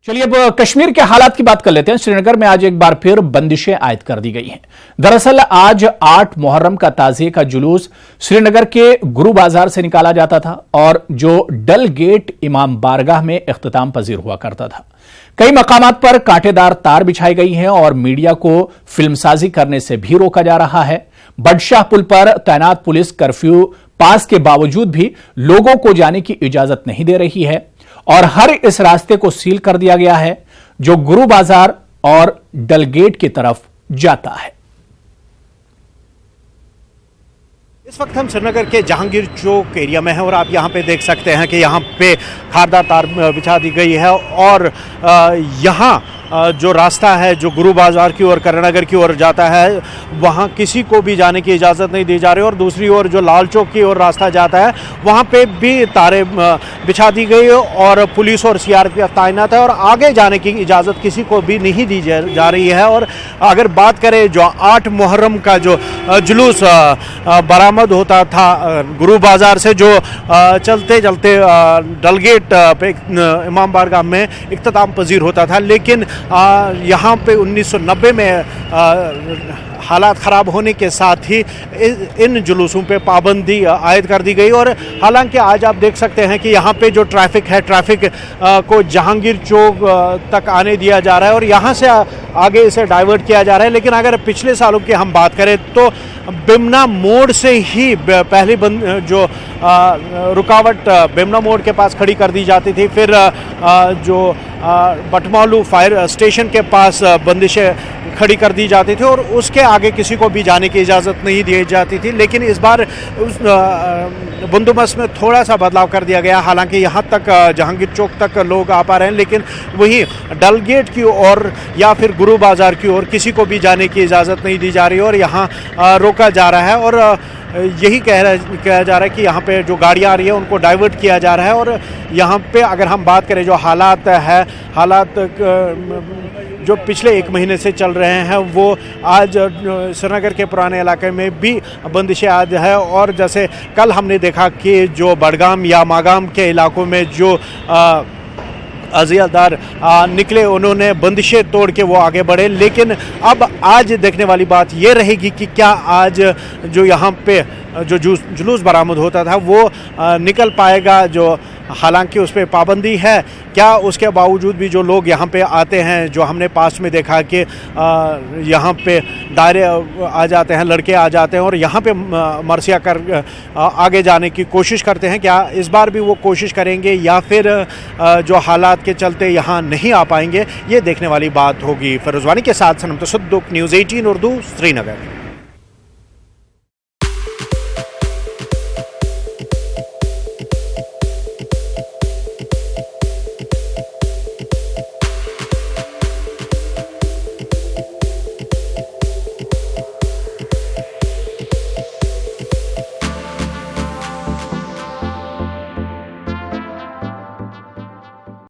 चलिए अब कश्मीर के हालात की बात कर लेते हैं। श्रीनगर में आज एक बार फिर बंदिशें आयद कर दी गई हैं। दरअसल आज 8 मुहर्रम का ताज़िये का जुलूस श्रीनगर के गुरु बाजार से निकाला जाता था और जो डल गेट इमाम बारगाह में इख्तिताम पजीर हुआ करता था। कई मकामात पर कांटेदार तार बिछाई गई हैं और मीडिया को फिल्मसाजी करने से भी रोका जा रहा है। बडशाह पुल पर तैनात पुलिस कर्फ्यू पास के बावजूद भी लोगों को जाने की इजाजत नहीं दे रही है और हर इस रास्ते को सील कर दिया गया है जो गुरु बाजार और डलगेट की तरफ जाता है। इस वक्त हम श्रीनगर के जहांगीर चौक एरिया में हैं और आप यहां पे देख सकते हैं कि यहां पे खारदार तार बिछा दी गई है और यहां जो रास्ता है जो गुरु बाजार की ओर करीमनगर की ओर जाता है वहाँ किसी को भी जाने की इजाज़त नहीं दी जा रही और दूसरी ओर जो लाल चौक की ओर रास्ता जाता है वहाँ पे भी तारें बिछा दी गई और पुलिस और सीआरपीएफ तैनात है और आगे जाने की इजाज़त किसी को भी नहीं दी जा रही है। और अगर बात करें जो 8 मुहर्रम का जो जुलूस बरामद होता था गुरु बाजार से जो चलते चलते डलगेट पे इमाम बारगाह में इख्तिताम पजीर होता था, लेकिन यहाँ पे 1990 में हालात ख़राब होने के साथ ही इन जुलूसों पे पाबंदी आयद कर दी गई। और हालांकि आज आप देख सकते हैं कि यहाँ पे जो ट्रैफिक है ट्रैफिक को जहांगीर चौक तक आने दिया जा रहा है और यहाँ से आगे इसे डाइवर्ट किया जा रहा है। लेकिन अगर पिछले सालों की हम बात करें तो बिमना मोड़ से ही पहली जो रुकावट बिमना मोड़ के पास खड़ी कर दी जाती थी, फिर जो बटमालू फायर स्टेशन के पास बंदिशें खड़ी कर दी जाती थी और उसके आगे किसी को भी जाने की इजाज़त नहीं दी जाती थी। लेकिन इस बार उस बंदोबस्त में थोड़ा सा बदलाव कर दिया गया। हालांकि यहाँ तक जहांगीर चौक तक लोग आ पा रहे हैं, लेकिन वहीं डलगेट की ओर या फिर गुरु बाजार की ओर किसी को भी जाने की इजाज़त नहीं दी जा रही और यहाँ रोका जा रहा है। और यही कहा जा रहा है कि यहाँ पे जो गाड़ियाँ आ रही है उनको डाइवर्ट किया जा रहा है। और यहाँ पे अगर हम बात करें जो हालात जो पिछले 1 महीने से चल रहे हैं वो आज श्रीनगर के पुराने इलाके में भी बंदिशें आज है। और जैसे कल हमने देखा कि जो बडगाम या मागाम के इलाकों में जो अज़ियादार निकले उन्होंने बंदिशें तोड़ के वो आगे बढ़े। लेकिन अब आज देखने वाली बात ये रहेगी कि क्या आज जो यहाँ पे जो जुलूस बरामद होता था वो निकल पाएगा, जो हालांकि उस पर पाबंदी है, क्या उसके बावजूद भी जो लोग यहाँ पे आते हैं, जो हमने पास्ट में देखा कि यहाँ पे दायरे आ जाते हैं, लड़के आ जाते हैं और यहाँ पे मरसिया कर आगे जाने की कोशिश करते हैं, क्या इस बार भी वो कोशिश करेंगे या फिर जो हालात के चलते यहाँ नहीं आ पाएंगे, ये देखने वाली बात होगी। फिरोज़ वानी के साथ सनम तसद्दुक़, न्यूज़ 18 उर्दू, श्रीनगर।